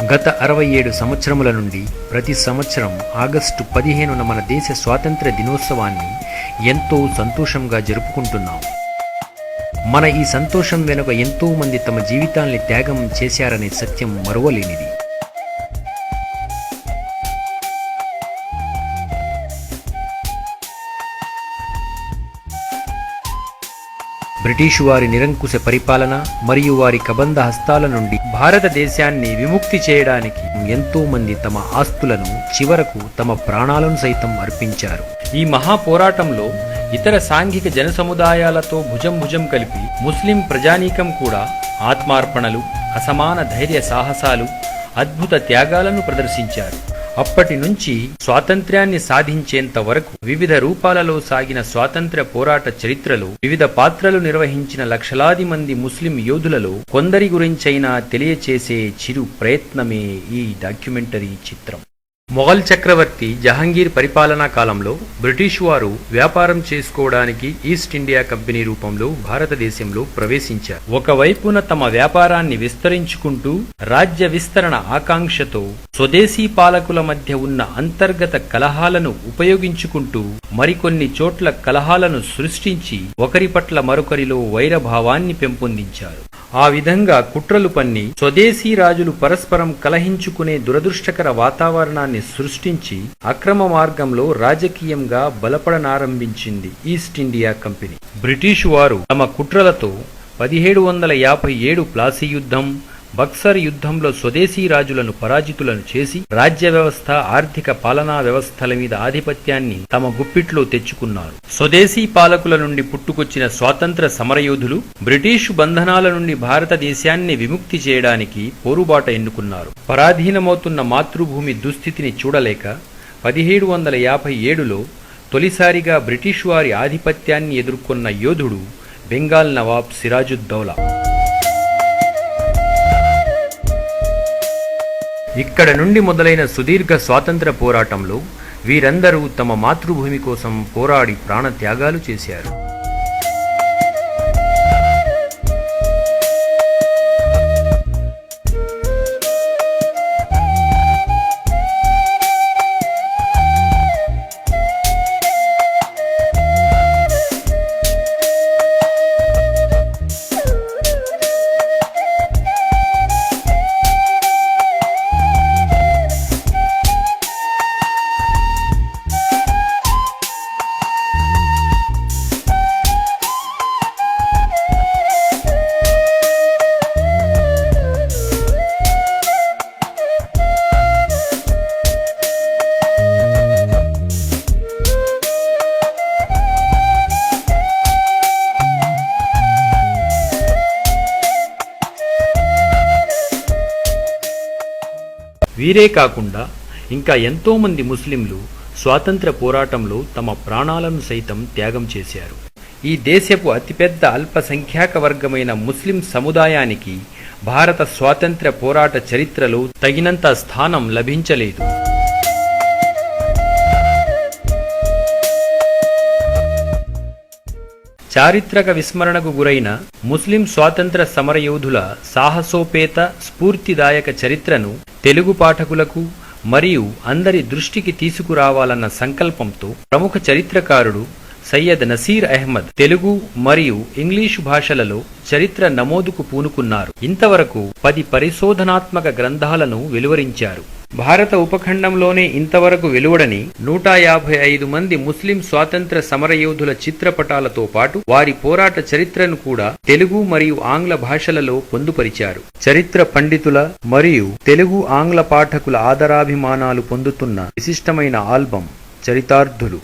గత 67 సంవత్సరముల నుండి ప్రతి సంవత్సరం ఆగస్టు 15న మన దేశ స్వాతంత్ర దినోత్సవాన్ని ఎంతో సంతోషంగా జరుపుకుంటున్నాం. మన ఈ సంతోషం వెనుక ఎంతో మంది తమ జీవితాల్ని త్యాగం చేశారనే సత్యం మరువలేనిది. బ్రిటిషు వారి నిరంకుశ పరిపాలన మరియు వారి కబంధ హస్తాల నుండి భారతదేశాన్ని విముక్తి చేయడానికి ఎంతో మంది తమ ఆస్తులను, చివరకు తమ ప్రాణాలను సైతం అర్పించారు. ఈ మహా పోరాటంలో ఇతర సాంఘిక జనసముదాయాలతో భుజం కలిపి ముస్లిం ప్రజానీకం కూడా ఆత్మార్పణలు, అసమాన ధైర్య సాహసాలు, అద్భుత త్యాగాలను ప్రదర్శించారు. అప్పటి నుంచి స్వాతంత్ర్యాన్ని సాధించేంత వరకు వివిధ రూపాలలో సాగిన స్వాతంత్ర్య పోరాట చరిత్రలో వివిధ పాత్రలు నిర్వహించిన లక్షలాది మంది ముస్లిం యోధులలో కొందరి గురించైనా తెలియచేసే చిరు ప్రయత్నమే ఈ డాక్యుమెంటరీ చిత్రం. మొఘల్ చక్రవర్తి జహాంగీర్ పరిపాలనా కాలంలో బ్రిటిష్ వారు వ్యాపారం చేసుకోవడానికి ఈస్ట్ ఇండియా కంపెనీ రూపంలో భారతదేశంలో ప్రవేశించారు. ఒకవైపున తమ వ్యాపారాన్ని విస్తరించుకుంటూ రాజ్య విస్తరణ ఆకాంక్షతో స్వదేశీ పాలకుల మధ్య ఉన్న అంతర్గత కలహాలను ఉపయోగించుకుంటూ మరికొన్ని చోట్ల కలహాలను సృష్టించి ఒకరి పట్ల మరొకరిలో వైరభావాన్ని పెంపొందించారు. ఆ విధంగా కుట్రలు పన్ని స్వదేశీ రాజులు పరస్పరం కలహించుకునే దురదృష్టకర వాతావరణాన్ని సృష్టించి అక్రమ మార్గంలో రాజకీయంగా బలపడనారంభించింది ఈస్ట్ ఇండియా కంపెనీ. బ్రిటిషు వారు తమ కుట్రలతో 1757 ప్లాసీ యుద్ధం, బక్సర్ యుద్ధంలో స్వదేశీ రాజులను పరాజితులను చేసి రాజ్య వ్యవస్థ, ఆర్థిక పాలనా వ్యవస్థల మీద ఆధిపత్యాన్ని తమ గుప్పిట్లో తెచ్చుకున్నారు. స్వదేశీ పాలకుల నుండి పుట్టుకొచ్చిన స్వాతంత్ర సమరయోధులు బ్రిటిషు బంధనాల నుండి భారతదేశాన్ని విముక్తి చేయడానికి పోరుబాట ఎన్నుకున్నారు. పరాధీనమవుతున్న మాతృభూమి దుస్థితిని చూడలేక 1757లో తొలిసారిగా బ్రిటిషు వారి ఆధిపత్యాన్ని ఎదుర్కొన్న యోధుడు బెంగాల్ నవాబ్ సిరాజుద్దౌలా. ఇక్కడ నుండి మొదలైన సుదీర్ఘ స్వాతంత్ర పోరాటంలో వీరందరూ తమ మాతృభూమి కోసం పోరాడి ప్రాణత్యాగాలు చేశారు. వీరే కాకుండా ఇంకా ఎంతో మంది ముస్లింలు స్వాతంత్ర పోరాటంలో తమ ప్రాణాలను సైతం త్యాగం చేశారు. ఈ దేశపు అతిపెద్ద అల్పసంఖ్యాక వర్గమైన ముస్లిం సముదాయానికి భారత స్వాతంత్ర పోరాట చరిత్రలో తగినంత స్థానం లభించలేదు. చారిత్రక విస్మరణకు గురైన ముస్లిం స్వాతంత్ర సమరయోధుల సాహసోపేత, స్ఫూర్తిదాయక చరిత్రను తెలుగు పాఠకులకు మరియు అందరి దృష్టికి తీసుకురావాలన్న సంకల్పంతో ప్రముఖ చరిత్రకారుడు సయ్యద్ నసీర్ అహ్మద్ తెలుగు మరియు ఇంగ్లీషు భాషలలో చరిత్ర నమోదుకు పూనుకున్నారు. ఇంతవరకు 10 పరిశోధనాత్మక గ్రంథాలను వెలువరించారు. భారత ఉపఖండంలోనే ఇంతవరకు వెలువడని 155 మంది ముస్లిం స్వాతంత్ర సమరయోధుల చిత్రపటాలతో పాటు వారి పోరాట చరిత్రను కూడా తెలుగు మరియు ఆంగ్ల భాషలలో పొందుపరిచారు. చరిత్ర పండితుల మరియు తెలుగు ఆంగ్ల పాఠకుల ఆదరాభిమానాలు పొందుతున్న విశిష్టమైన ఆల్బం చరితార్థులు.